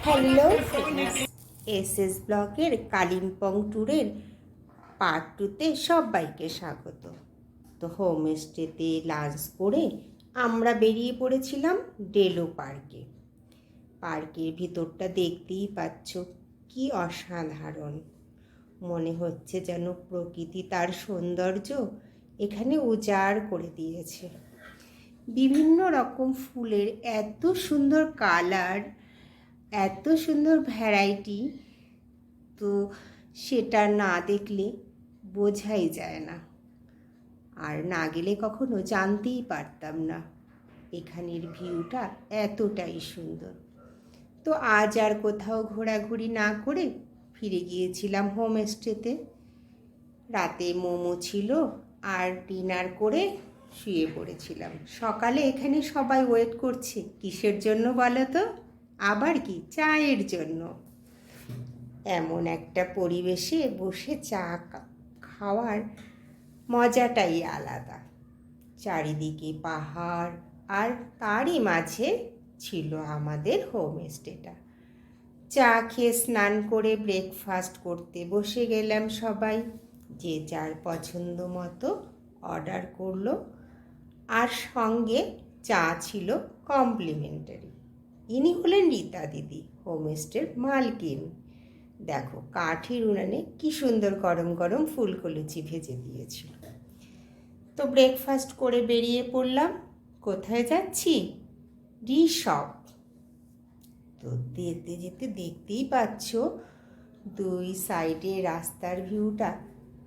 Hello SS ব্লগের কালিম্পং ট্যুরের part 2তে সবাইকে স্বাগত। তো হোমস্টেতে লাঞ্চ করে আমরা বেরিয়ে পড়েছিলাম ডেলো পার্কে। পার্কের ভিতরটা দেখতেই পাচ্ছ, কি অসাধারণ। মনে হচ্ছে যেন প্রকৃতি তার সৌন্দর্য এখানে উজাড় করে দিয়েছে। বিভিন্ন রকম ফুলের এত সুন্দর কালার, এত সুন্দর ভ্যারাইটি, তো সেটা না দেখলে বোঝাই যায় না, আর না গেলে কখনো জানতেই পারতাম না এখানের ভিউটা এতটাই সুন্দর। তো আজ আর কোথাও ঘোরাঘুরি না করে ফিরে গিয়েছিলাম হোমস্টেতে। রাতে মোমো ছিল আর ডিনার করে শুয়ে পড়েছিলাম। সকালে এখানে সবাই ওয়েট করছে কিসের জন্য বলো তো? আবার কি, চায়ের জন্য। এমন একটা পরিবেশে বসে চা খাওয়ার মজাটাই আলাদা। চারিদিকে পাহাড়, আর তারই মাঝে ছিল আমাদের হোমস্টেটা। চা খেয়ে স্নান করে ব্রেকফাস্ট করতে বসে গেলাম সবাই। যে যার পছন্দ মতো অর্ডার করলো, আর সঙ্গে চা ছিল কমপ্লিমেন্টারি। ইনি হলেন রীতা দিদি, হোমস্টের মালকিন। দেখো কাঠের উনানে কি সুন্দর গরম গরম ফুলকলুচি ভেজে দিয়েছিল। তো ব্রেকফাস্ট করে বেরিয়ে পড়লাম। কোথায় যাচ্ছি? রিসর্ট। তো যেতে যেতে দেখতেই পাচ্ছ দুই সাইডে রাস্তার ভিউটা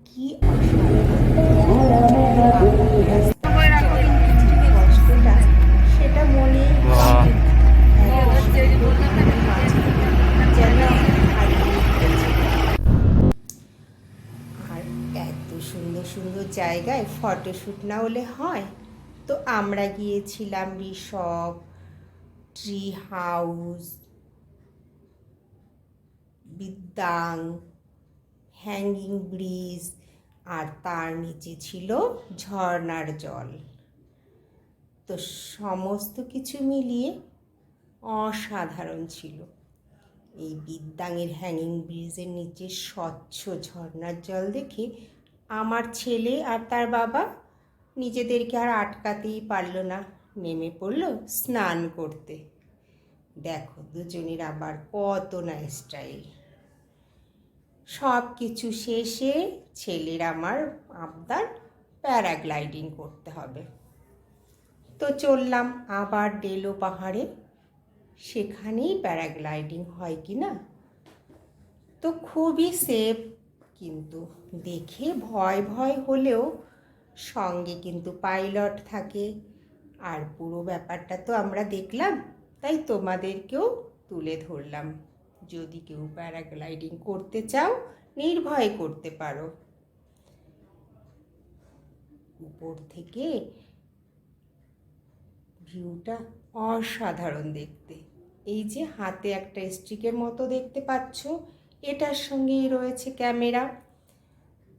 কি কষ্টটা সেটা মনে যেন। আর এত সুন্দর সুন্দর জায়গায় ফটোশ্যুট না হলে হয়? তো আমরা গিয়েছিলাম রিসর্ট, ট্রি হাউস, বিদ্যাং, হ্যাঙ্গিং ব্রিজ, আর তার নিচে ছিল ঝর্ণার জল। তো সমস্ত কিছু মিলিয়ে অসাধারণ ছিল। এই বিদ্যাঙের হ্যাঙ্গিং ব্রিজের নিচে স্বচ্ছ ঝর্ণার জল দেখে আমার ছেলে আর তার বাবা নিজেদেরকে আর আটকাতেই পারল না, নেমে পড়ল স্নান করতে। দেখো দুজনের আবার কত না স্টাইল। সব কিছু শেষে ছেলের আমার আবদার প্যারাগ্লাইডিং করতে হবে। তো চললাম আবার ডেলো পাহাড়ে, সেখানেই প্যারাগ্লাইডিং হয় কি না। তো খুবই সেফ, কিন্তু দেখে ভয় ভয় হলেও সঙ্গে কিন্তু পাইলট থাকে। আর পুরো ব্যাপারটা তো আমরা দেখলাম, তাই তোমাদেরকেও তুলে ধরলাম। যদি কেউ প্যারাগ্লাইডিং করতে চাও নির্ভয়ে করতে পারো। উপর থেকে ভিউটা অসাধারণ দেখতে। এই যে হাতে একটা স্টিকের মতো দেখতে পাচ্ছ, এটার সঙ্গেই রয়েছে ক্যামেরা।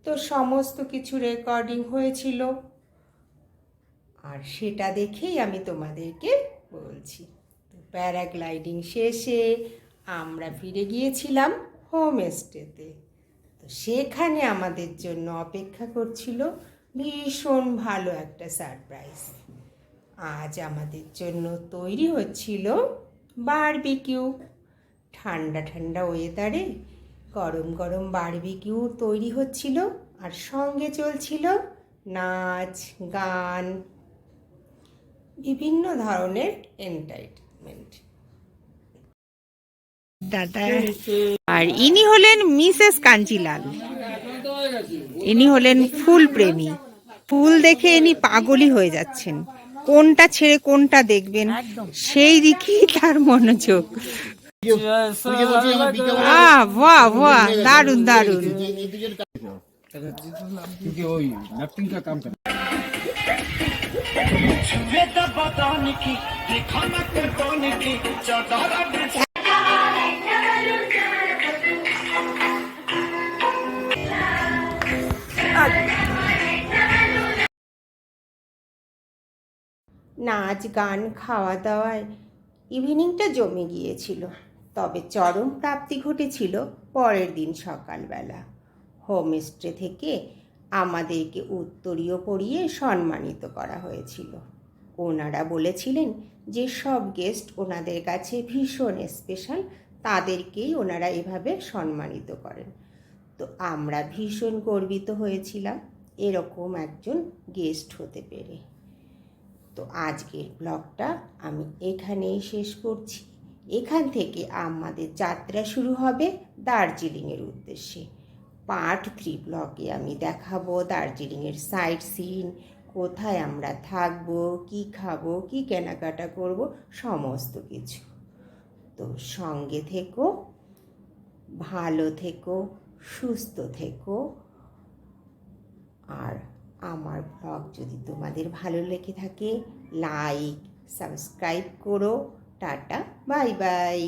তো সমস্ত কিছু রেকর্ডিং হয়েছিল, আর সেটা দেখেই আমি তোমাদেরকে বলছি। তো প্যারাগ্লাইডিং শেষে আমরা ফিরে গিয়েছিলাম হোমস্টেতে। তো সেখানে আমাদের জন্য অপেক্ষা করছিল ভীষণ ভালো একটা সারপ্রাইজ। আজ আমাদের জন্য তৈরি হচ্ছিল বারবিকিউ। ঠান্ডা ঠান্ডা ওয়েদারে গরম গরম বারবিকিউ তৈরি হচ্ছিল, আর সঙ্গে চলছিল নাচ গান, বিভিন্ন ধরনের এন্টারটেনমেন্ট। দাদা আর ইনি হলেন মিসেস কাঞ্জিলাল। ইনি হলেন ফুল প্রেমী। ফুল দেখে ইনি পাগলই হয়ে যাচ্ছেন, কোনটা ছেড়ে কোনটা দেখবেন সেই দিকেই তার মনোযোগ। বাহ বাহ, দারুন দারুন। নাচ গান খাওয়া দাওয়ায় ইভিনিংটা জমে গিয়েছিল। তবে চরম প্রাপ্তি ঘটেছিল পরের দিন সকালবেলা। হোমস্টে থেকে আমাদেরকে উত্তরীয় পরিয়ে সম্মানিত করা হয়েছিল। ওনারা বলেছিলেন যে সব গেস্ট ওনাদের কাছে ভীষণ স্পেশাল, তাদেরকেই ওনারা এভাবে সম্মানিত করেন। তো আমরা ভীষণ গর্বিত হয়েছিলাম এরকম একজন গেস্ট হতে পেরে। তো আজকের ব্লগটা আমি এখানেই শেষ করছি। এখান থেকে আমাদের যাত্রা শুরু হবে দার্জিলিংয়ের উদ্দেশ্যে। পার্ট 3 ব্লগে আমি দেখাবো দার্জিলিংয়ের সাইট সিন, কোথায় আমরা থাকবো, কি খাবো, কি কেনাকাটা করব, সমস্ত কিছু। তো সঙ্গে থেকো, ভালো থেকো, সুস্থ থেকো। আর আমার ব্লগ যদি তোমাদের ভালো লেগে থাকে, লাইক সাবস্ক্রাইব করো। Tata, bye bye.